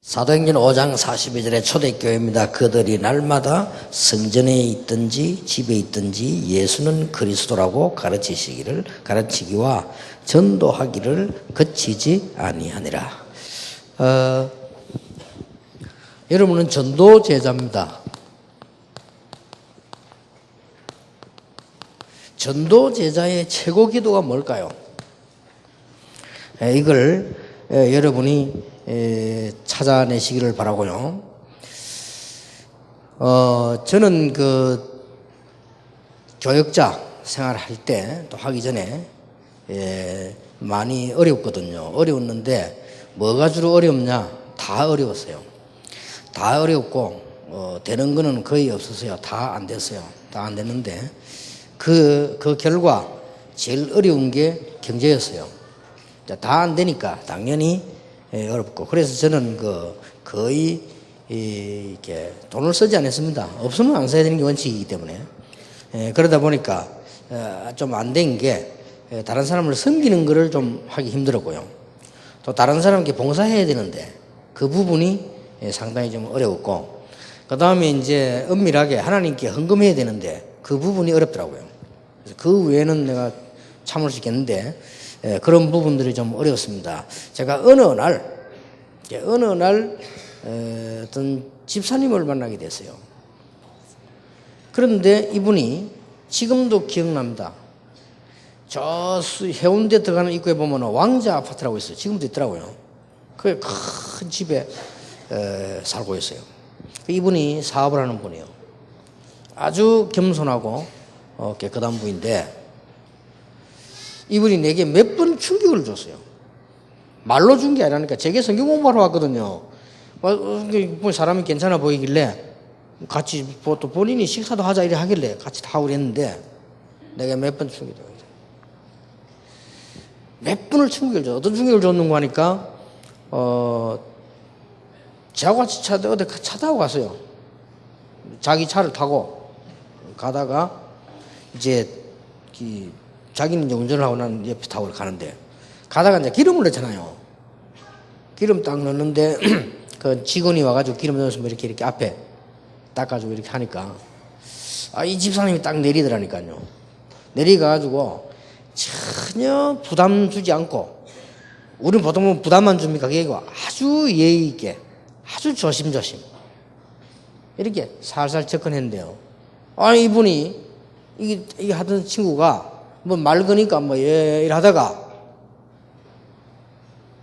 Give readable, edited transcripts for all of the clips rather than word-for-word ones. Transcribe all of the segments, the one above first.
사도행전 5장 42절에 초대교회입니다. 그들이 날마다 성전에 있든지 집에 있든지 예수는 그리스도라고 가르치기와 전도하기를 그치지 아니하니라. 여러분은 전도 제자입니다. 전도 제자의 최고 기도가 뭘까요? 이걸 여러분이 찾아내시기를 바라고요. 저는 그 교역자 생활할 때 또 하기 전에 많이 어렵거든요. 어려웠는데 뭐가 주로 어렵냐? 다 어려웠어요. 다 어렵고 되는 거는 거의 없었어요. 다 안 됐어요. 다 안 됐는데 그 결과 제일 어려운 게 경제였어요. 다 안 되니까 당연히 어렵고, 그래서 저는 거의 이렇게 돈을 쓰지 않았습니다. 없으면 안 써야 되는 게 원칙이기 때문에. 그러다 보니까 좀 안 된 게 다른 사람을 섬기는 거를 좀 하기 힘들었고요. 또 다른 사람께 봉사해야 되는데 그 부분이 상당히 좀 어려웠고, 그 다음에 이제 은밀하게 하나님께 헌금해야 되는데 그 부분이 어렵더라고요. 그래서 그 외에는 내가 참을 수 있겠는데 그런 부분들이 좀 어려웠습니다. 제가 어느 날 어떤 집사님을 만나게 됐어요. 그런데 이분이 지금도 기억납니다. 저 해운대 들어가는 입구에 보면 왕자 아파트라고 있어요. 지금도 있더라고요. 그 큰 집에 살고 있어요. 이분이 사업을 하는 분이에요. 아주 겸손하고 깨끗한 분인데 이분이 내게 몇 번 충격을 줬어요. 말로 준 게 아니라니까. 제게 성경 공부하러 왔거든요. 사람이 괜찮아 보이길래 같이 또 본인이 식사도 하자 이래 하길래 같이 다 그랬는데 내가 몇 번 충격을 줬어요. 몇 번을 충격을 줬어요. 어떤 충격을 줬는가 하니까 저하고 같이 어디 차 타고 갔어요. 자기 차를 타고 가다가 이제 자기는 이제 운전을 하고 나는 옆에 타고 가는데 가다가 이제 기름을 넣잖아요. 기름 딱 넣는데 그 직원이 와가지고 기름 넣어서 이렇게 앞에 닦아주고 이렇게 하니까 이 집사님이 딱 내리더라니까요. 내리가가지고 전혀 부담 주지 않고, 우리는 보통 부담만 줍니까? 그게 아니고 아주 예의 있게 아주 조심조심 이렇게 살살 접근했는데요. 이분이 이게 하던 친구가 뭐 말 거니까 뭐 이러다가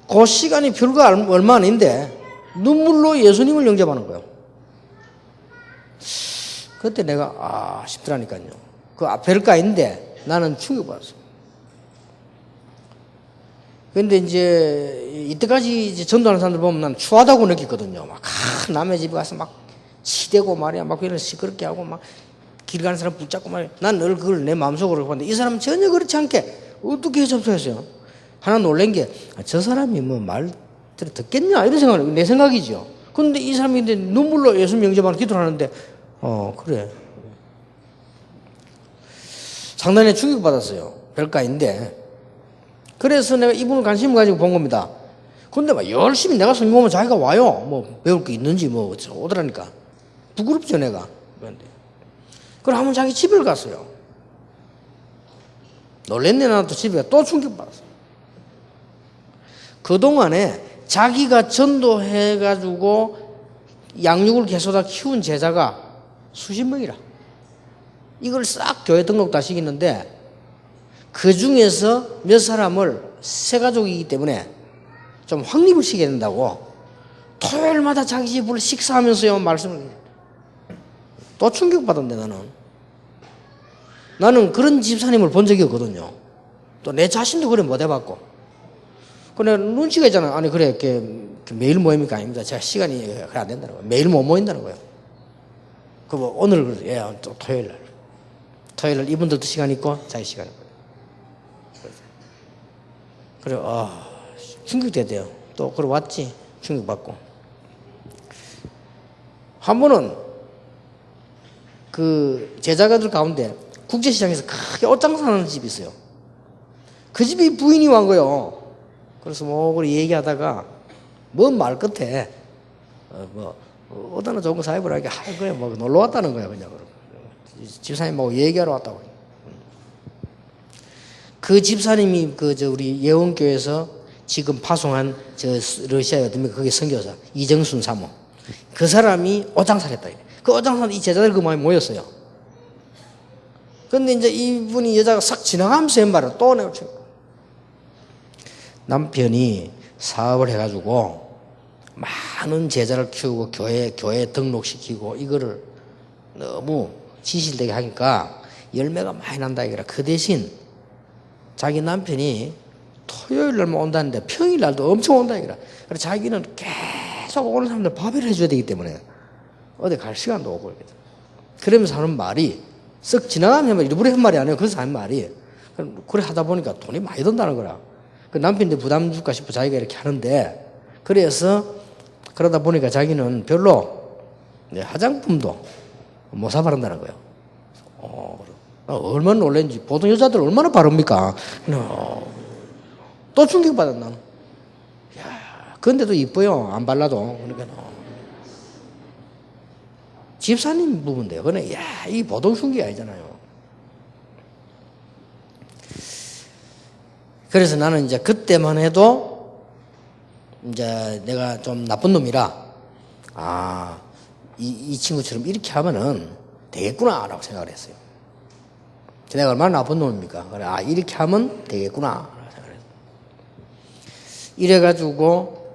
그 시간이 별거 얼마 아닌데 눈물로 예수님을 영접하는 거예요. 그때 내가 싶더라니까요. 그 별거인데 나는 충격받았어요. 근데 이제 이때까지 이제 전도하는 사람들 보면 난 추하다고 느꼈거든요. 막 남의 집에 가서 막 치대고 말이야, 막 이런 시끄럽게 하고 막 길 가는 사람 붙잡고 말이야. 난 늘 그걸 내 마음속으로 봤는데 이 사람은 전혀 그렇지 않게 어떻게 접속했어요? 하나 놀란 게 저 사람이 뭐 말 듣겠냐 이런 생각, 내 생각이죠. 그런데 이 사람이 눈물로 예수 영접하는 기도를 하는데 그래. 상당히 충격받았어요. 별가인데. 그래서 내가 이분을 관심을 가지고 본 겁니다. 근데 막 열심히 내가 성경 보면 자기가 와요. 뭐 배울 게 있는지 뭐 오더라니까. 부끄럽죠 내가. 그럼 한번 자기 집을 갔어요. 놀랬네. 나도 집에 또 충격받았어. 그동안에 자기가 전도해가지고 양육을 계속다 키운 제자가 수십 명이라. 이걸 싹 교회 등록 다 시키는데 그 중에서 몇 사람을 새 가족이기 때문에 좀 확립을 시켜야 된다고 토요일마다 자기 집을 식사하면서요 말씀을. 또 충격받았는데 나는 그런 집사님을 본 적이 없거든요. 또 내 자신도 그래 못 해봤고. 그래 눈치가 있잖아. 아니 그래 매일 모임이니까 아닙니다. 제가 시간이 그래 안 된다는 거예요. 매일 못 모인다는 거예요. 그 뭐 오늘 또 토요일 날 이분들도 시간 있고 자기 시간 있고. 그래 충격되대요. 또 그래 왔지. 충격받고. 한 번은 그 제자가들 가운데 국제시장에서 크게 옷 장사하는 집이 있어요. 그 집이 부인이 온 거예요. 그래서 뭐 그래 얘기하다가 뭔 말 끝에 어디나 좋은 거 사입으라니까 그래 뭐 놀러 왔다는 거야 그냥. 집사님하고 얘기하러 왔다고. 그 집사님이 우리 예원교회에서 지금 파송한 러시아에 어딥니까? 거기 선교사 이정순 사모. 그 사람이 오장살했다. 그 오장살 이 제자들 그 많이 모였어요. 근데 이제 이분이 여자가 싹 지나가면서 연말을 또 내어치고. 남편이 사업을 해가지고 많은 제자를 키우고 교회에 등록시키고 이거를 너무 지실되게 하니까 열매가 많이 난다 이거라. 그 대신 자기 남편이 토요일 날만 온다는데 평일 날도 엄청 온다 이거라. 그래서 자기는 계속 오는 사람들 밥을 해줘야 되기 때문에 어디 갈 시간도 없고 그러거든. 그러면서 하는 말이 쓱 지나가면 일부러 한 말이 아니에요. 그래서 하는 말이 그래 하다 보니까 돈이 많이 든다는 거라. 그 남편인데 부담 줄까 싶어 자기가 이렇게 하는데 그래서 그러다 보니까 자기는 별로 화장품도 못 사바른다는 거예요. 얼마나 놀랬는지. 보통 여자들 얼마나 바릅니까? 또 충격받았나? 야, 근데도 이뻐요. 안 발라도. 그러니까 집사님 부분인데요. 그러네. 야, 이 보통 충격이 아니잖아요. 그래서 나는 이제 그때만 해도 이제 내가 좀 나쁜 놈이라 이 친구처럼 이렇게 하면은 되겠구나 라고 생각을 했어요. 내가 얼마나 나쁜 놈입니까? 그래, 이렇게 하면 되겠구나 라고 생각을 했어요. 이래가지고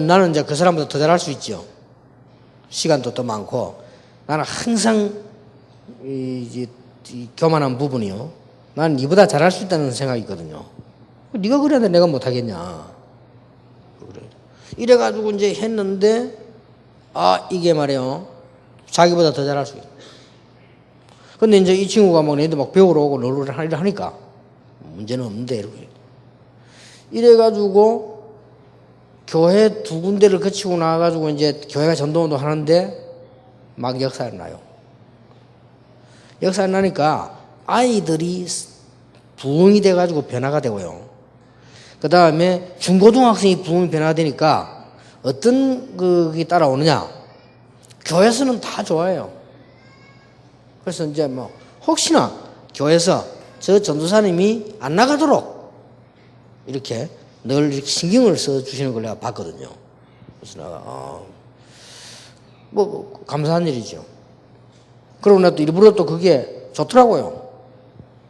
나는 이제 그 사람보다 더 잘할 수 있죠. 시간도 더 많고. 나는 항상 이 교만한 부분이요. 나는 니보다 잘할 수 있다는 생각이 있거든요. 네가 그래야 돼. 내가 못하겠냐. 그래. 이래가지고 이제 했는데 이게 말이에요. 자기보다 더 잘할 수 있어. 근데 이제 이 친구가 막 얘들 막 배우러 오고 놀러 하니까 문제는 없는데 이렇게. 이래가지고 교회 두 군데를 거치고 나와가지고 이제 교회가 전도운동 하는데 막 역사가 나요. 역사가 나니까 아이들이 부흥이 돼가지고 변화가 되고요. 그 다음에 중고등학생이 부흥이 변화가 되니까 어떤 그게 따라오느냐. 교회에서는 다 좋아해요. 그래서 이제 뭐 혹시나 교회에서 저 전도사님이 안 나가도록 이렇게 늘 이렇게 신경을 써주시는 걸 내가 봤거든요. 그래서 내가 뭐 감사한 일이죠. 그러고 나도 일부러 또 그게 좋더라고요.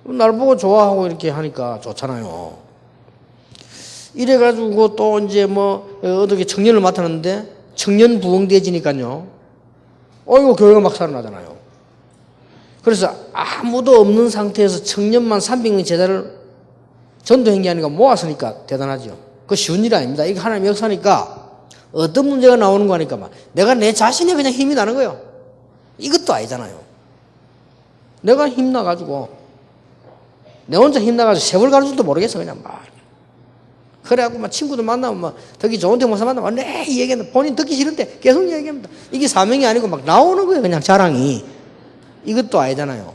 날 보고 좋아하고 이렇게 하니까 좋잖아요. 이래가지고 또 이제 뭐 어떻게 청년을 맡았는데 청년 부흥대지니까요. 이거 교회가 막 살아나잖아요. 그래서 아무도 없는 상태에서 청년만 300명 제자를 전도행기 하니까 모았으니까 대단하죠. 그거 쉬운 일이 아닙니다. 이게 하나님의 역사니까 어떤 문제가 나오는 거니까 막 내가 내 자신에 그냥 힘이 나는 거예요. 이것도 아니잖아요. 내가 힘나가지고 내 혼자 힘나가지고 세월 가는 줄도 모르겠어 그냥 막. 그래갖고 막 친구들 만나면 막 듣기 좋은 데 모사 만나면 네 얘기한다. 본인 듣기 싫은데 계속 얘기합니다. 이게 사명이 아니고 막 나오는 거예요 그냥 자랑이. 이것도 아니잖아요.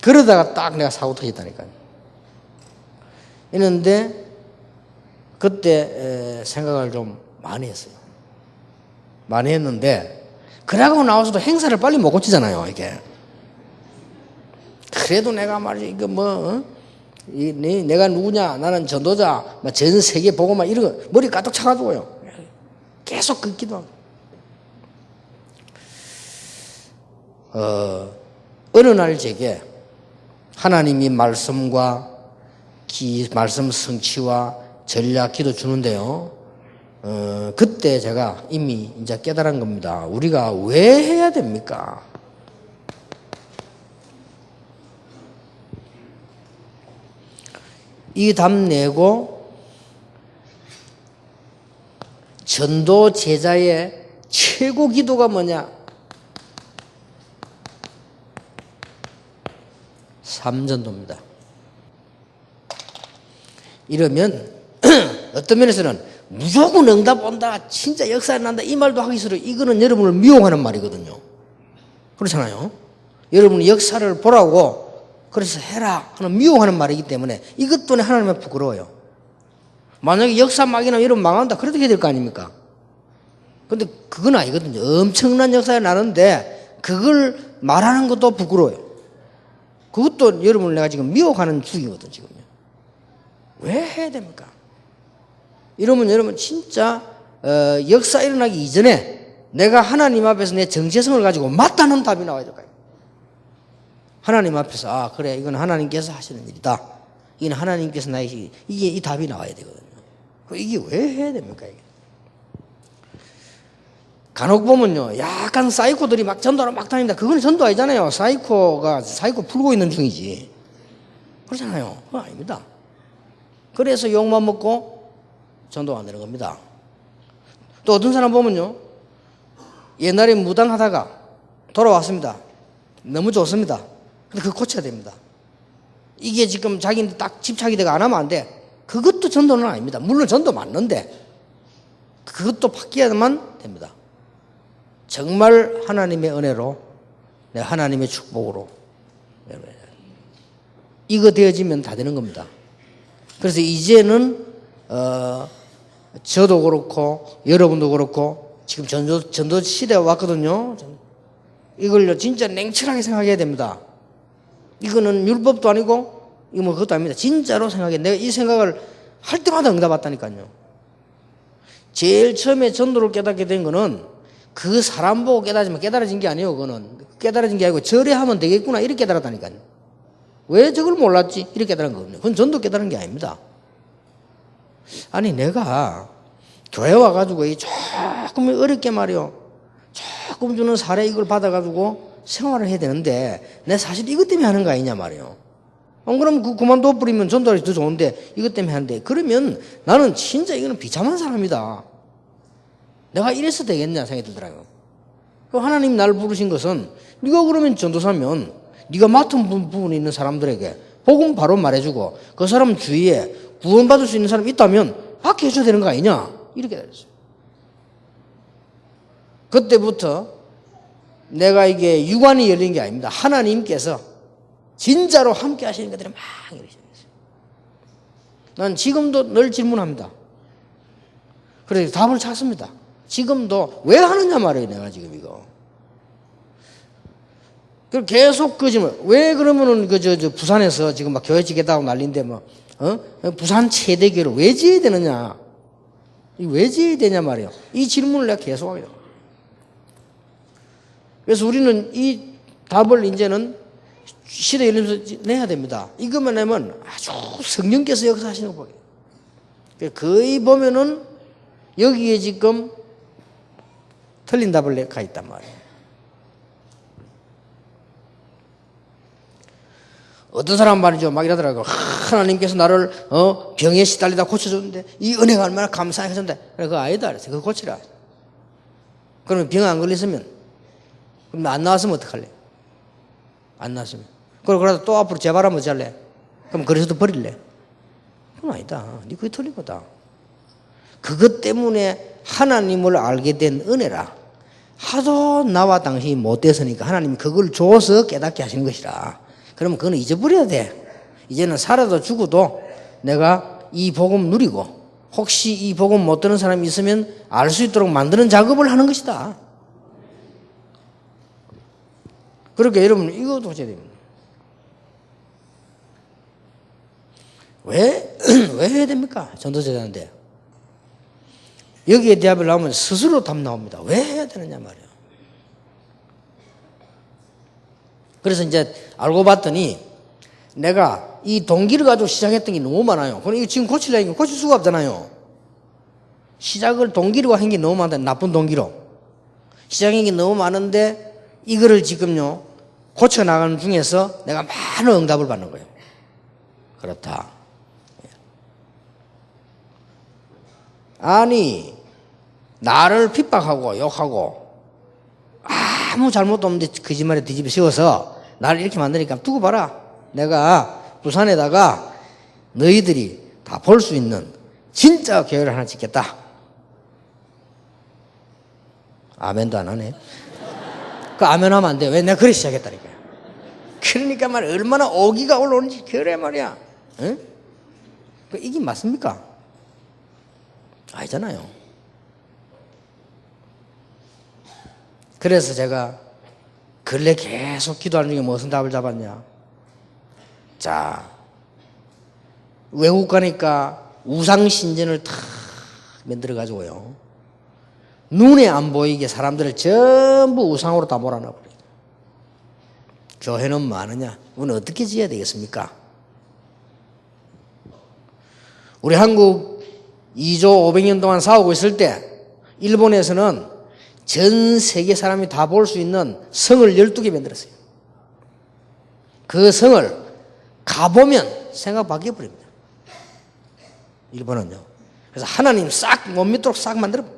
그러다가 딱 내가 사고 터졌다니까요. 이랬는데 그때 생각을 좀 많이 했어요. 많이 했는데 그러고 나와서도 행사를 빨리 못 고치잖아요 이게. 그래도 내가 말이지 이거 뭐 내가 누구냐 나는 전도자 전 세계 보고만 이런 거 머리 가득 차가지고요. 계속 긋기도 하고. 어느 날 제게 하나님이 말씀과 말씀 성취와 전략 기도 주는데요. 그때 제가 이미 이제 깨달은 겁니다. 우리가 왜 해야 됩니까? 이 답 내고 전도 제자의 최고 기도가 뭐냐? 3전도입니다. 이러면 어떤 면에서는 무조건 응답 온다, 진짜 역사 난다 이 말도 하기 싫어요. 이거는 여러분을 미용하는 말이거든요. 그렇잖아요. 여러분이 역사를 보라고 그래서 해라 하는 미용하는 말이기 때문에 이것 때문에 하나님은 부끄러워요. 만약에 역사 막이나 이러면 망한다. 그래도 해야 될 거 아닙니까? 근데 그건 아니거든요. 엄청난 역사가 나는데 그걸 말하는 것도 부끄러워요. 그것도 여러분을 내가 지금 미혹하는 중이거든, 지금요. 왜 해야 됩니까? 이러면 여러분 진짜 역사 일어나기 이전에 내가 하나님 앞에서 내 정체성을 가지고 맞다는 답이 나와야 될까요? 하나님 앞에서 아 그래 이건 하나님께서 하시는 일이다. 이건 하나님께서 나에게 이게 이 답이 나와야 되거든요. 이게 왜 해야 됩니까? 이게? 간혹 보면요 약간 사이코들이 막 전도하러 막 다닌다. 그건 전도 아니잖아요. 사이코 풀고 있는 중이지. 그렇잖아요. 그거 아닙니다. 그래서 욕만 먹고 전도가 안 되는 겁니다. 또 어떤 사람 보면요 옛날에 무당하다가 돌아왔습니다. 너무 좋습니다. 근데 그거 고쳐야 됩니다. 이게 지금 자기는 딱 집착이 되고 안 하면 안 돼. 그것도 전도는 아닙니다. 물론 전도 맞는데 그것도 바뀌어야만 됩니다. 정말 하나님의 은혜로 하나님의 축복으로 이거 되어지면 다 되는 겁니다. 그래서 이제는 저도 그렇고 여러분도 그렇고 지금 전도 시대가 왔거든요. 이걸 진짜 냉철하게 생각해야 됩니다. 이거는 율법도 아니고 이거 뭐 그것도 아닙니다. 진짜로 생각해. 내가 이 생각을 할 때마다 응답 받다니까요. 제일 처음에 전도를 깨닫게 된 거는 그 사람 보고 깨달아진 게 아니에요. 그거는 깨달아진 게 아니고 저래 하면 되겠구나 이렇게 깨달았다니까요. 왜 저걸 몰랐지? 이렇게 깨달은 거거든요. 그건 전도 깨달은 게 아닙니다. 아니 내가 교회 와가지고 조금 어렵게 말이요 조금 주는 사례 이걸 받아가지고 생활을 해야 되는데 내 사실 이것 때문에 하는 거 아니냐 말이요. 그럼 그만둬 버리면 전도하기 더 좋은데 이것 때문에 하는데 그러면 나는 진짜 이거는 비참한 사람이다. 내가 이래서 되겠냐 생각이 들더라고요. 하나님 나를 부르신 것은 네가 그러면 전도사면 네가 맡은 부분이 있는 사람들에게 복음 바로 말해주고 그 사람 주위에 구원받을 수 있는 사람이 있다면 받게 해줘야 되는 거 아니냐 이렇게 됐어요. 그때부터 내가 이게 유관이 열린 게 아닙니다. 하나님께서 진짜로 함께 하시는 것들이 막 이러셨어요. 난 지금도 늘 질문합니다. 그래서 답을 찾습니다. 지금도 왜 하느냐 말이에요. 내가 지금 이거. 그리고 계속 그 질문. 왜 그러면은 부산에서 지금 막 교회 지겠다고 난리인데 부산 최대교를 왜 지어야 되느냐? 왜 지어야 되냐 말이에요. 이 질문을 내가 계속 하게 돼요. 그래서 우리는 이 답을 이제는 시대에 열리면서 내야 됩니다. 이것만 내면 아주 성령께서 역사하시는 거 보여요. 거의 보면은 여기에 지금 틀린 답을 가 있단 말이에요. 어떤 사람 말이죠. 막 이러더라고요. 하나님께서 나를 병에 시달리다 고쳐줬는데 이 은혜가 얼마나 감사해 하셨는데 그거 아니다 그랬어요. 그거 고치라. 그러면 병 안 걸렸으면 그럼 안 나왔으면 어떡할래? 안 나왔으면 그러다 또 앞으로 재발하면 어쩔래? 그럼 그래서도 버릴래? 그건 아니다. 네 그게 틀린 거다. 그것 때문에 하나님을 알게 된 은혜라. 하도 나와 당신이 못돼서니까 하나님이 그걸 줘서 깨닫게 하신 것이라. 그러면 그거는 잊어버려야 돼. 이제는 살아도 죽어도 내가 이 복음 누리고 혹시 이 복음 못 듣는 사람이 있으면 알 수 있도록 만드는 작업을 하는 것이다. 그러니까 여러분 이것도 해야 됩니다. 왜 해야 됩니까? 전도제자인데. 여기에 대답을 나오면 스스로 답 나옵니다. 왜 해야 되느냐 말이에요. 그래서 이제 알고 봤더니 내가 이 동기를 가지고 시작했던 게 너무 많아요. 그럼 이거 지금 고치려니까 고칠 수가 없잖아요. 시작을 동기로 한 게 너무 많다. 나쁜 동기로. 시작한 게 너무 많은데 이거를 지금요 고쳐나가는 중에서 내가 많은 응답을 받는 거예요. 그렇다. 아니 나를 핍박하고 욕하고 아무 잘못도 없는데 거짓말에 뒤집어 씌워서 나를 이렇게 만드니까 두고 봐라. 내가 부산에다가 너희들이 다 볼 수 있는 진짜 교회를 하나 짓겠다. 아멘도 안 하네. 그 아멘 하면 안 돼. 왜? 내가 그래 시작했다니까. 그러니까 말이야. 얼마나 오기가 올라오는지 그래 말이야. 응? 이게 맞습니까? 아니잖아요. 그래서 제가 근래 계속 기도하는 중에 무슨 답을 잡았냐. 자, 외국 가니까 우상신전을 탁 만들어가지고요. 눈에 안 보이게 사람들을 전부 우상으로 다 몰아넣어버려요. 교회는 뭐 하느냐? 우리는 어떻게 지어야 되겠습니까? 우리 한국 2조 500년 동안 싸우고 있을 때 일본에서는 전 세계 사람이 다 볼 수 있는 성을 12개 만들었어요. 그 성을 가보면 생각 바뀌어버립니다. 일본은요. 그래서 하나님 싹 못 믿도록 싹 만들어버려요.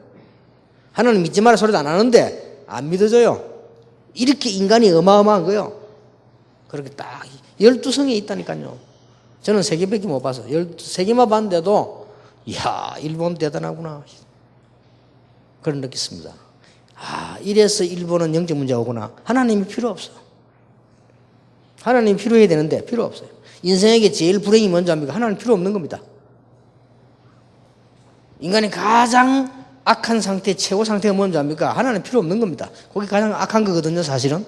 하나님 믿지 마라 소리도 안 하는데 안 믿어져요. 이렇게 인간이 어마어마한 거예요. 그렇게 딱 12성이 있다니까요. 저는 3개밖에 못 봐서 3개만 봤는데도 이야 일본 대단하구나 그런 느꼈습니다. 아 이래서 일본은 영적 문제가 오구나. 하나님이 필요 없어. 하나님이 필요해야 되는데 필요 없어요. 인생에게 제일 불행이 뭔지 압니까? 하나님 필요 없는 겁니다. 인간이 가장 악한 상태, 최고 상태가 뭔지 압니까? 하나님 필요 없는 겁니다. 그게 가장 악한 거거든요, 사실은.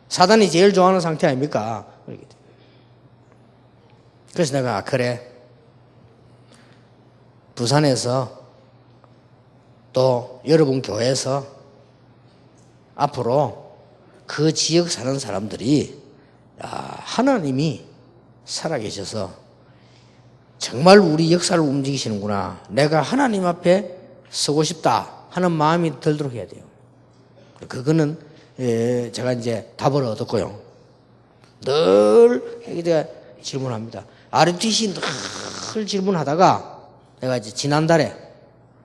사단이 제일 좋아하는 상태 아닙니까? 그래서 내가, 그래. 부산에서 또 여러분 교회에서 앞으로 그 지역 사는 사람들이 하나님이 살아계셔서 정말 우리 역사를 움직이시는구나. 내가 하나님 앞에 서고 싶다 하는 마음이 들도록 해야 돼요. 그거는 제가 이제 답을 얻었고요. 늘 이제 질문합니다. RUTC 늘 질문하다가 내가 이제 지난달에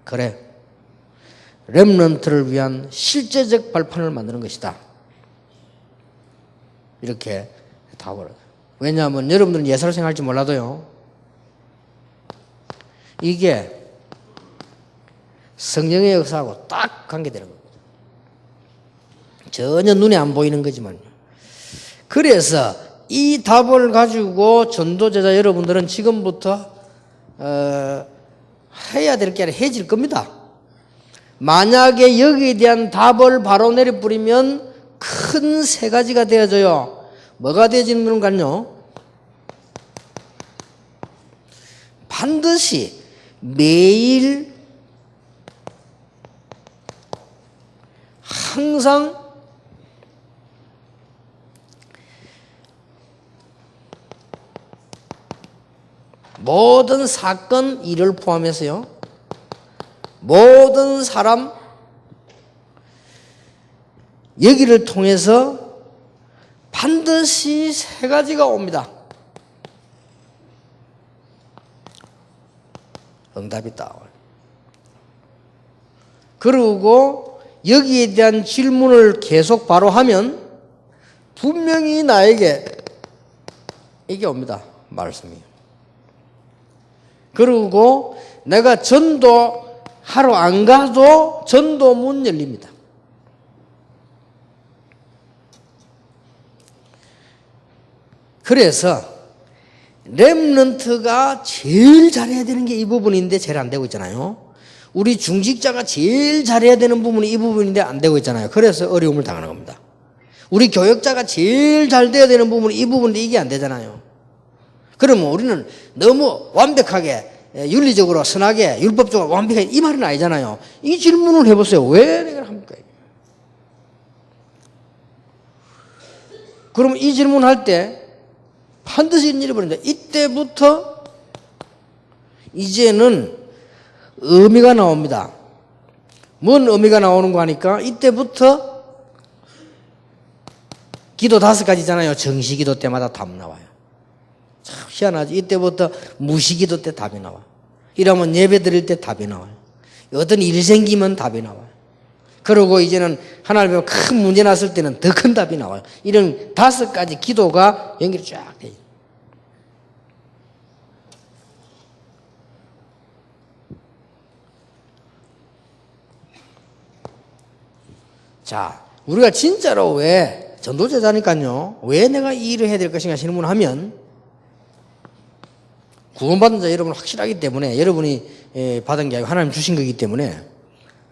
그래 렘넌트를 위한 실제적 발판을 만드는 것이다. 이렇게 답을 얻어요. 왜냐하면 여러분들은 예사를 생각할지 몰라도요. 이게 성령의 역사하고 딱 관계되는 겁니다. 전혀 눈에 안 보이는 거지만요. 그래서 이 답을 가지고 전도제자 여러분들은 지금부터 해야 될 게 아니라 해질 겁니다. 만약에 여기에 대한 답을 바로 내려뿌리면 큰 3가지가 되어져요. 뭐가 되어지는 건가요? 반드시 매일 항상 모든 사건, 일을 포함해서요. 모든 사람 여기를 통해서 반드시 3가지가 옵니다. 응답이 따와요. 그리고 여기에 대한 질문을 계속 바로 하면 분명히 나에게 이게 옵니다. 말씀이. 그리고 내가 전도하러 안 가도 전도문 열립니다. 그래서 렘넌트가 제일 잘해야 되는 게 이 부분인데 제일 안 되고 있잖아요. 우리 중직자가 제일 잘해야 되는 부분이 이 부분인데 안 되고 있잖아요. 그래서 어려움을 당하는 겁니다. 우리 교역자가 제일 잘 돼야 되는 부분이 이 부분인데 이게 안 되잖아요. 그러면 우리는 너무 완벽하게 윤리적으로 선하게 율법적으로 완벽하게 이 말은 아니잖아요. 이 질문을 해보세요. 왜 내가 합니까? 그럼 이 질문할 때 반드시 이런 일이 벌어집니다. 이때부터 이제는 의미가 나옵니다. 뭔 의미가 나오는 거 하니까 이때부터 기도 5가지잖아요. 정시기도 때마다 답 나와요. 참 희한하지. 이때부터 무시기도 때 답이 나와요. 이러면 예배 드릴 때 답이 나와요. 어떤 일 생기면 답이 나와요. 그리고 이제는 하나님 앞에 큰 문제 났을 때는 더 큰 답이 나와요. 이런 5가지 기도가 연결이 쫙 돼요. 자, 우리가 진짜로 왜 전도제자니까요. 왜 내가 이 일을 해야 될 것인가 질문하면 구원받은 자 여러분은 확실하기 때문에 여러분이 받은 게 아니고 하나님 주신 거기 때문에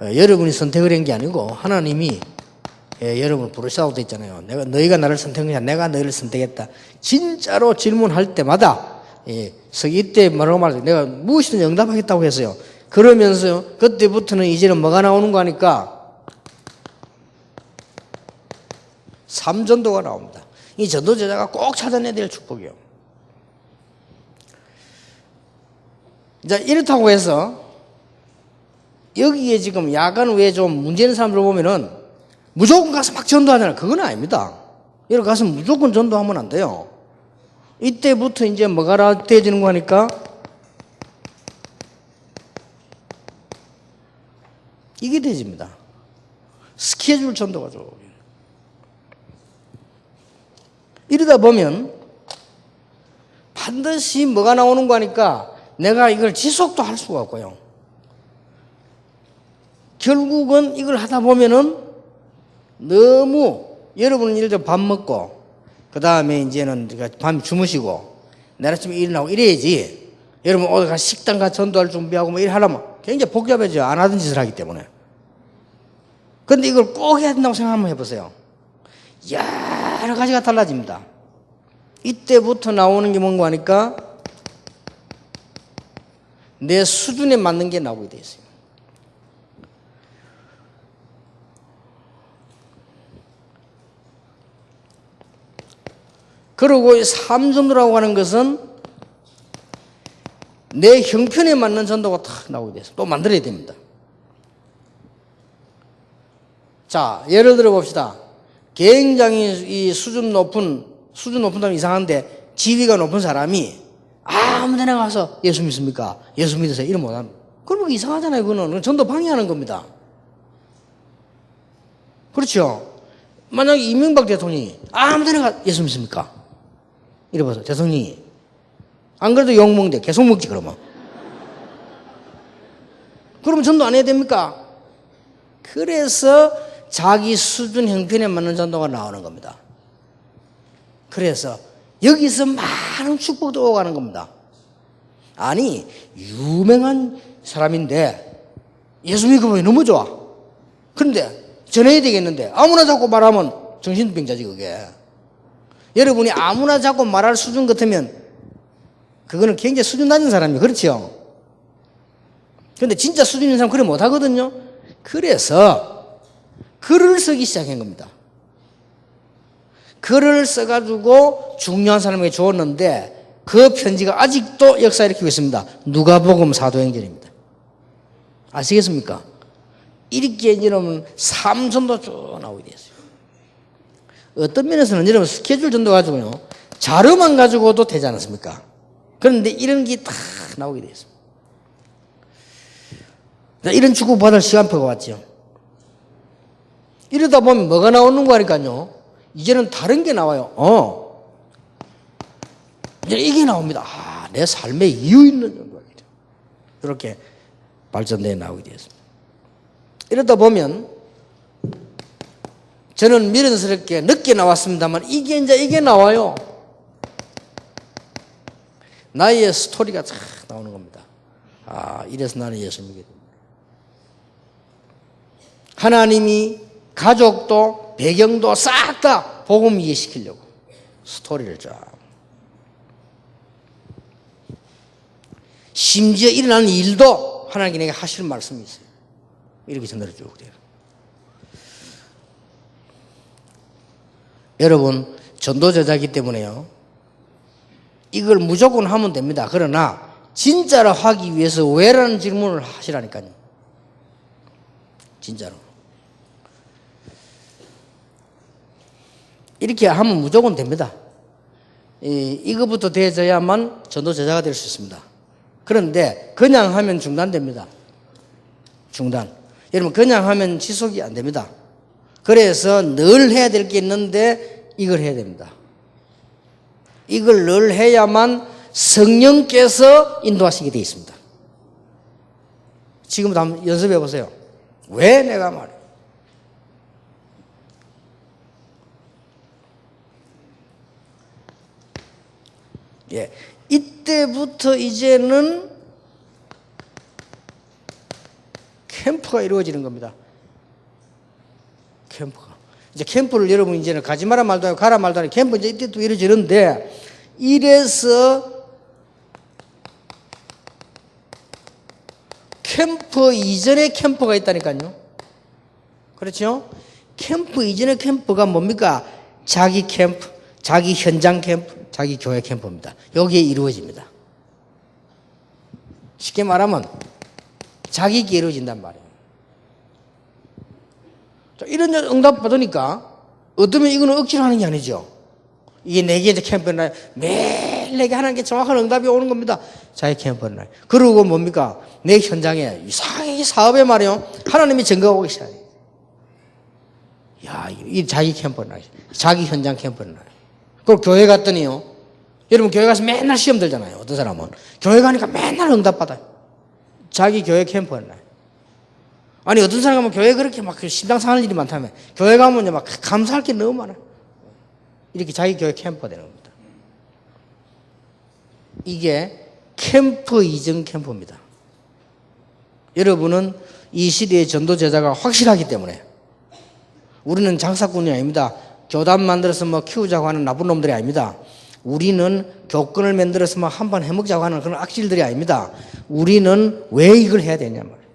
여러분이 선택을 한 게 아니고 하나님이 여러분을 부르시다고 돼 있잖아요. 너희가 나를 선택한 게 아니라 내가 너희를 선택했다. 진짜로 질문할 때마다 이때 뭐라고 말해요? 내가 무엇이든 응답하겠다고 했어요. 그러면서 그때부터는 이제는 뭐가 나오는 거 하니까 3전도가 나옵니다. 이 전도 제자가 꼭 찾아내야 될 축복이에요. 자, 이렇다고 해서 여기에 지금 약간 왜 좀 문제 있는 사람들 보면은 무조건 가서 막 전도하잖아요. 그건 아닙니다. 여기 가서 무조건 전도하면 안 돼요. 이때부터 이제 뭐가 나태해지는 거 하니까 이게 되집니다. 스케줄 전도가 좀. 이러다 보면 반드시 뭐가 나오는 거 하니까 내가 이걸 지속도 할 수가 없고요. 결국은 이걸 하다 보면은 너무 여러분은 예를 들어 밥 먹고 그 다음에 이제는 밤 주무시고 내일 아침에 일어나고 이래야지. 여러분 어디 가 식당 가 전도할 준비하고 뭐 이래 하려면 굉장히 복잡해져요. 안 하던 짓을 하기 때문에. 근데 이걸 꼭 해야 된다고 생각 한번 해보세요. 여러 가지가 달라집니다. 이때부터 나오는 게 뭔가 하니까 내 수준에 맞는 게 나오게 돼 있어요. 그리고 3전도라고 하는 것은 내 형편에 맞는 전도가 탁 나오게 돼서 또 만들어야 됩니다. 자, 예를 들어 봅시다. 굉장히 이 수준 높은 사람 이상한데 지위가 높은 사람이 아무 데나 가서 예수 믿습니까? 예수 믿으세요. 이런 못하면. 그러면 이상하잖아요. 그거는 전도 방해하는 겁니다. 그렇죠? 만약에 이명박 대통령이 아무 데나 가 예수 믿습니까? 이래봐서 대통령이 안 그래도 욕먹는데 계속 먹지 그러면 전도 안 해야 됩니까? 그래서 자기 수준 형편에 맞는 전도가 나오는 겁니다. 그래서 여기서 많은 축복도 오가는 겁니다. 아니 유명한 사람인데 예수 믿고 보니 너무 좋아. 그런데 전해야 되겠는데 아무나 자꾸 말하면 정신병자지 그게. 여러분이 아무나 자꾸 말할 수준 같으면 그거는 굉장히 수준 낮은 사람이에요. 그렇죠? 그런데 진짜 수준 있는 사람은 그래 못하거든요. 그래서 글을 쓰기 시작한 겁니다. 글을 써가지고 중요한 사람에게 주었는데 그 편지가 아직도 역사에 일으키고 있습니다. 누가복음 사도행전입니다. 아시겠습니까? 이렇게 여러분 3전도 쭉 나오게 되었어요. 어떤 면에서는 여러분 스케줄 전도 가지고요 자료만 가지고도 되지 않았습니까? 그런데 이런 게 다 나오게 되어 있습니다. 이런 축복받을 시간표가 왔죠. 이러다 보면 뭐가 나오는 거 하니까요 이제는 다른 게 나와요. 이제 이게 나옵니다. 내 삶에 이유 있는 전도가 이렇게 발전되어 나오게 되었습니다. 이러다 보면 저는 미련스럽게 늦게 나왔습니다만 이게 나와요. 나의 스토리가 쫙 나오는 겁니다. 이래서 나는 예수 믿게 됩니다. 하나님이 가족도 배경도 싹 다 복음 이해시키려고 스토리를 쫙. 심지어 일어나는 일도 하나님께 내게 하시는 말씀이 있어요. 이렇게 전달해 주고 그래요. 여러분 전도제자이기 때문에요 이걸 무조건 하면 됩니다. 그러나 진짜로 하기 위해서 왜라는 질문을 하시라니까요. 진짜로 이렇게 하면 무조건 됩니다. 이거부터 되어야만 전도제자가 될 수 있습니다. 그런데 그냥 하면 중단됩니다. 중단. 여러분 그냥 하면 지속이 안 됩니다. 그래서 늘 해야 될 게 있는데 이걸 해야 됩니다. 이걸 늘 해야만 성령께서 인도하시게 되어 있습니다. 지금부터 한번 연습해 보세요. 왜 내가 말해? 이때부터 이제는 캠프가 이루어지는 겁니다. 캠프가. 이제 캠프를 여러분 이제는 가지 마라 말도 아니고 가라 말도 아니고 캠프 이제 이때부터 이루어지는데 이래서 캠프 이전에 캠프가 있다니까요. 그렇죠? 캠프 이전의 캠프가 뭡니까? 자기 캠프, 자기 현장 캠프, 자기 교회 캠프입니다. 여기에 이루어집니다. 쉽게 말하면 자기에게 이루어진단 말이에요. 자, 이런 응답 받으니까 어쩌면 이거는 억지로 하는 게 아니죠. 이게 내게 이제 캠프는 매일 내게 하는 게 정확한 응답이 오는 겁니다. 자기 캠프는. 그리고 뭡니까? 내 현장에 이 사업에 말이요. 하나님이 증거하고 계셔야 돼요. 야, 이 자기 캠프는 자기 현장 캠프는. 그리고 교회 갔더니요. 여러분 교회 가서 맨날 시험 들잖아요. 어떤 사람은. 교회 가니까 맨날 응답 받아요. 자기 교회 캠프는. 아니 어떤 사람 가면 교회 그렇게 막 심장 상할 일이 많다면 교회 가면 막 감사할 게 너무 많아요. 이렇게 자기 교회 캠프가 되는 겁니다. 이게 캠프 이전 캠프입니다. 여러분은 이 시대의 전도 제자가 확실하기 때문에 우리는 장사꾼이 아닙니다. 교단 만들어서 뭐 키우자고 하는 나쁜 놈들이 아닙니다. 우리는 교권을 만들어서 뭐 한판 해먹자고 하는 그런 악질들이 아닙니다. 우리는 왜 이걸 해야 되냐 말이에요.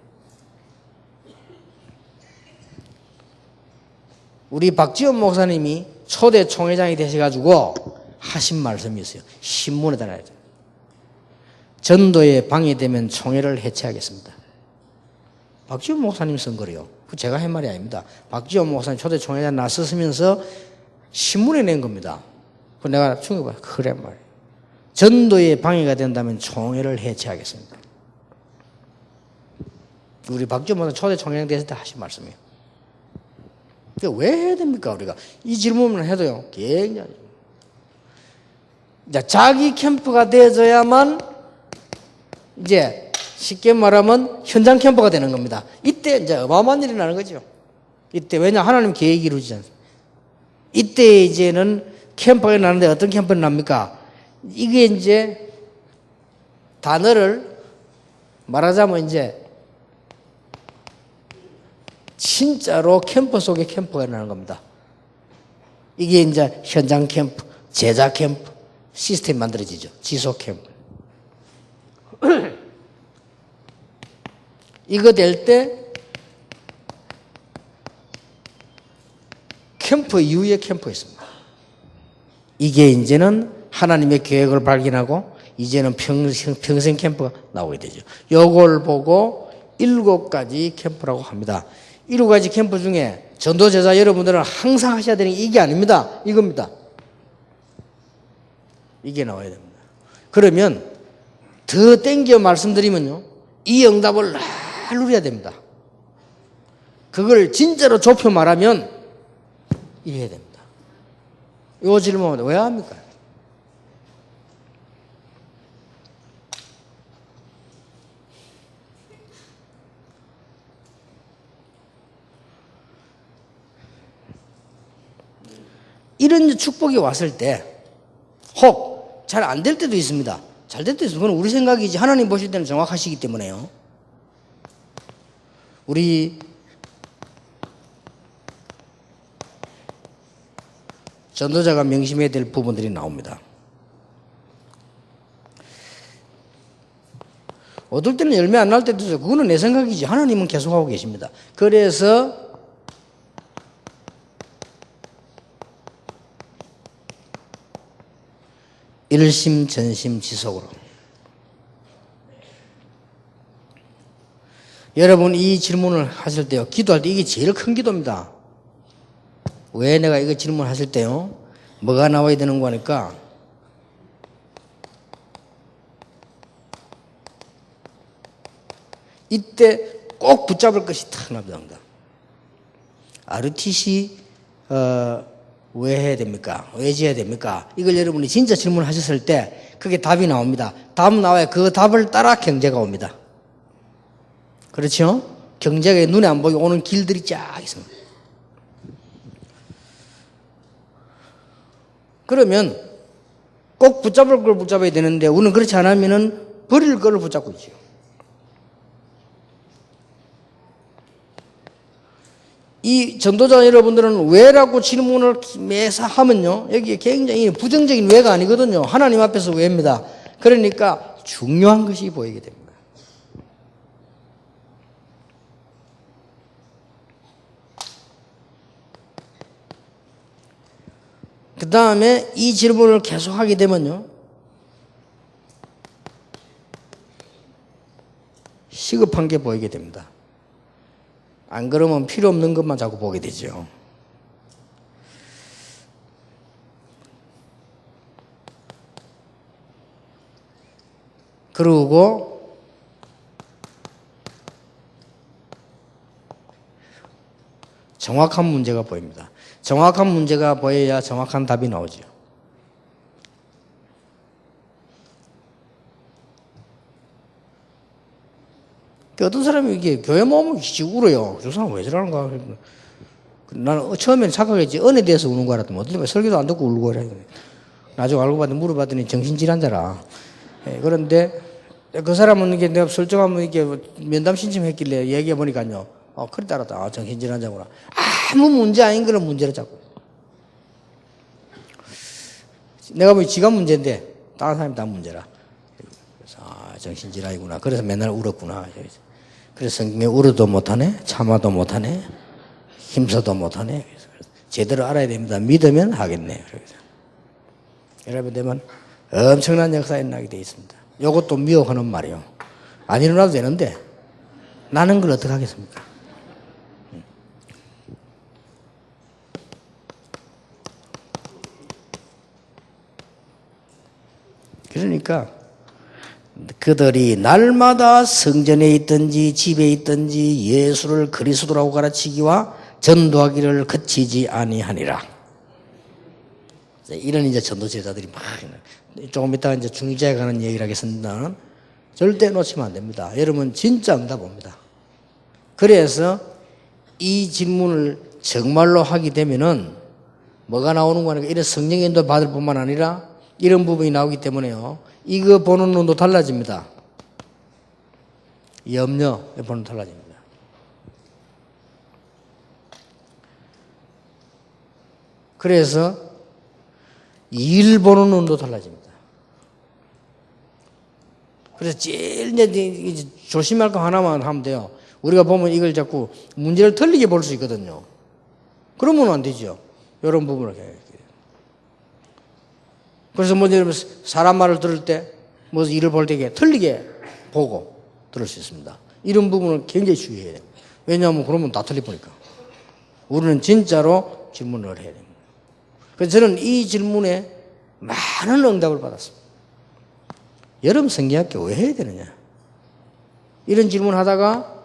우리 박지원 목사님이 초대 총회장이 되셔가지고 하신 말씀이 있어요. 신문에다 놔야죠. 전도에 방해되면 총회를 해체하겠습니다. 박지원 목사님 쓴 거래요. 그 제가 한 말이 아닙니다. 박지원 목사님 초대 총회장 나서면서 신문에 낸 겁니다. 그 내가 충격받아. 그래 말이에요. 전도에 방해가 된다면 총회를 해체하겠습니다. 우리 박지원 목사님 초대 총회장 됐을 때 하신 말씀이에요. 왜 해야 됩니까, 우리가? 이 질문을 해도요, 굉장히. 자기 캠프가 되어야만, 이제, 쉽게 말하면 현장 캠프가 되는 겁니다. 이때 이제 어마어마한 일이 나는 거죠. 이때, 왜냐, 하나님 계획이 이루어지지 않습니다. 이때 이제는 캠프가 나는데 어떤 캠프는 납니까? 이게 이제, 단어를 말하자면 이제, 진짜로 캠프 속에 캠프가 일어나는 겁니다. 이게 이제 현장 캠프, 제자 캠프, 시스템이 만들어지죠. 지속 캠프. 이거 될 때 캠프 이후에 캠프 있습니다. 이게 이제는 하나님의 계획을 발견하고 이제는 평생 캠프가 나오게 되죠. 요걸 보고 7가지 캠프라고 합니다. 7가지 캠프 중에 전도제자 여러분들은 항상 하셔야 되는 게 이게 아닙니다. 이겁니다. 이게 나와야 됩니다. 그러면 더 땡겨 말씀드리면요. 이 응답을 날 누려야 됩니다. 그걸 진짜로 좁혀 말하면 이해해야 됩니다. 이 질문은 왜 합니까? 이런 축복이 왔을 때, 혹 잘 안 될 때도 있습니다. 잘 될 때도 있습니다. 그건 우리 생각이지 하나님 보실 때는 정확하시기 때문에요. 우리 전도자가 명심해야 될 부분들이 나옵니다. 어떨 때는 열매 안 날 때도 있어요. 그거는 내 생각이지 하나님은 계속하고 계십니다. 그래서 일심전심지속으로. 여러분 이 질문을 하실 때요. 기도할 때 이게 제일 큰 기도입니다. 왜 내가 이거 질문하실 때요. 뭐가 나와야 되는 거니까 이때 꼭 붙잡을 것이 탁 나옵니다. RTC 왜 해야 됩니까? 왜 지어야 됩니까? 이걸 여러분이 진짜 질문하셨을 때 그게 답이 나옵니다. 답 나와야 그 답을 따라 경제가 옵니다. 그렇죠? 경제가 눈에 안 보이게 오는 길들이 쫙 있습니다. 그러면 꼭 붙잡을 걸 붙잡아야 되는데 우리는 그렇지 않으면은 버릴 걸 붙잡고 있죠. 이 전도자 여러분들은 왜라고 질문을 매사 하면요, 여기에 굉장히 부정적인 왜가 아니거든요. 하나님 앞에서 왜입니다. 그러니까 중요한 것이 보이게 됩니다. 그 다음에 이 질문을 계속 하게 되면요, 시급한 게 보이게 됩니다. 안 그러면 필요 없는 것만 자꾸 보게 되죠. 그리고 정확한 문제가 보입니다. 정확한 문제가 보여야 정확한 답이 나오죠. 어떤 사람이 이게 교회 모으면 울어요. 저 사람 왜 저러는가. 나는 처음에는 착각했지. 은혜에 대해서 우는 거 알았더니 어떤 설교도 안 듣고 울고 그래. 나중에 알고 봤더니 물어봤더니 정신질환자라. 그런데 그 사람은 이게 내가 설정하면 이게 면담 신청했길래 얘기해 보니까요. 그래 따랐다. 정신질환자구나. 아무 문제 아닌 그런 문제를 잡고. 내가 보기 지가 문제인데 다른 사람이 다 문제라. 그래서 정신질환이구나. 그래서 맨날 울었구나. 그래서 성경에 울어도 못하네, 참아도 못하네, 힘써도 못하네. 제대로 알아야 됩니다. 믿으면 하겠네. 여러분 되면 엄청난 역사가 일어나게 되어 있습니다. 이것도 미혹하는 말이요. 안 일어나도 되는데 나는 걸 어떻게 하겠습니까? 그러니까 그들이 날마다 성전에 있든지 집에 있든지 예수를 그리스도라고 가르치기와 전도하기를 그치지 아니하니라. 이런 이제 전도 제자들이 막 조금 이따가 이제 중직자에 관한 얘기를 하겠습니다만 절대 놓치면 안 됩니다. 여러분 진짜 응답합니다. 그래서 이 질문을 정말로 하게 되면은 뭐가 나오는 거니까 이런 성령 인도 받을 뿐만 아니라 이런 부분이 나오기 때문에요. 이거 보는 눈도 달라집니다. 염려 보는 눈도 달라집니다. 그래서 일 보는 눈도 달라집니다. 그래서 제일 이제 조심할 거 하나만 하면 돼요. 우리가 보면 이걸 자꾸 문제를 틀리게 볼 수 있거든요. 그러면 안 되죠. 이런 부분을. 그래서 뭐 예를 들면 사람 말을 들을 때 뭐 일을 볼 때 틀리게 보고 들을 수 있습니다. 이런 부분을 굉장히 주의해야 됩니다. 왜냐하면 그러면 다 틀려보니까. 우리는 진짜로 질문을 해야 됩니다. 그래서 저는 이 질문에 많은 응답을 받았습니다. 여러분 성경학교 왜 해야 되느냐? 이런 질문 하다가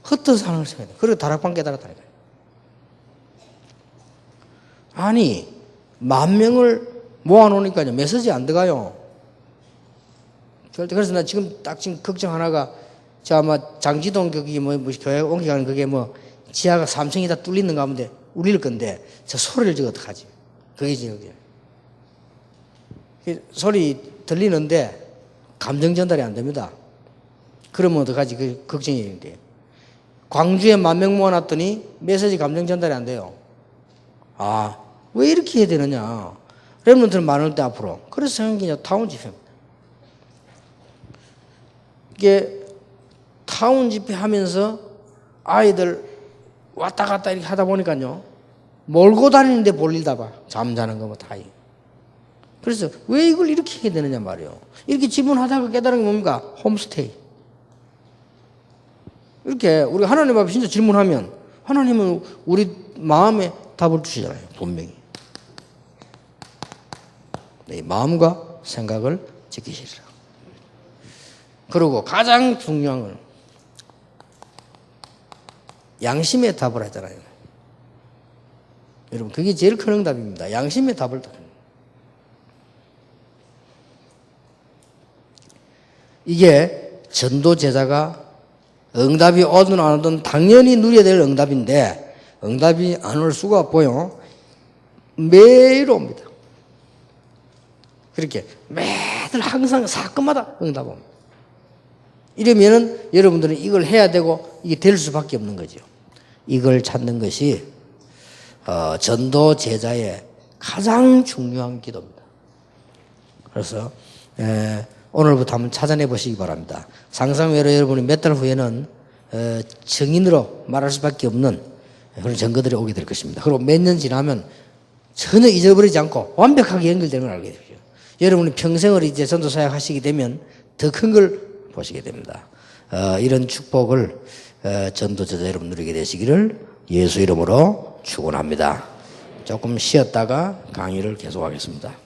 흩어서 하는 걸 생각해야 돼요. 그리고 다락방 깨달았다니까요. 아니 10,000명을 모아놓으니까요. 메시지 안 들어가요. 그래서 나 지금 걱정 하나가, 저 아마 장지동 거기 뭐 교회 옮겨가는 그게 뭐 지하가 3층이 다 뚫리는 가운데 울릴 건데 저 소리를 지금 어떡하지? 그게 지금 소리 들리는데 감정 전달이 안 됩니다. 그러면 어떡하지? 그 걱정이 되는데. 광주에 10,000명 모아놨더니 메시지 감정 전달이 안 돼요. 왜 이렇게 해야 되느냐? 렘넌트는 많을 때 앞으로. 그래서 생긴 타운 집회입니다. 이게 타운 집회 하면서 아이들 왔다 갔다 이렇게 하다 보니까요. 몰고 다니는데 볼일 다 봐. 잠자는 거 뭐 다. 그래서 왜 이걸 이렇게 해야 되느냐 말이에요. 이렇게 질문하다가 깨달은 게 뭡니까? 홈스테이. 이렇게 우리 하나님 앞에 진짜 질문하면 하나님은 우리 마음에 답을 주시잖아요. 분명히. 내 마음과 생각을 지키시리라. 그리고 가장 중요한 건 양심의 답을 하잖아요. 여러분 그게 제일 큰 응답입니다. 양심의 답을 답합니다. 이게 전도 제자가 응답이 오든 안 오든 당연히 누려야 될 응답인데 응답이 안 올 수가 없고요. 매일 옵니다. 그렇게 매달 항상 사건마다 응답합니다. 이러면은 여러분들은 이걸 해야 되고 이게 될 수밖에 없는 거죠. 이걸 찾는 것이 전도 제자의 가장 중요한 기도입니다. 그래서 오늘부터 한번 찾아내 보시기 바랍니다. 상상외로 여러분이 몇 달 후에는 증인으로 말할 수밖에 없는 그런 증거들이 오게 될 것입니다. 그리고 몇 년 지나면 전혀 잊어버리지 않고 완벽하게 연결되는 걸 알게 되죠. 여러분이 평생을 이제 전도 사역 하시게 되면 더 큰 걸 보시게 됩니다. 이런 축복을 전도제자 여러분 누리게 되시기를 예수 이름으로 축원합니다. 조금 쉬었다가 강의를 계속하겠습니다.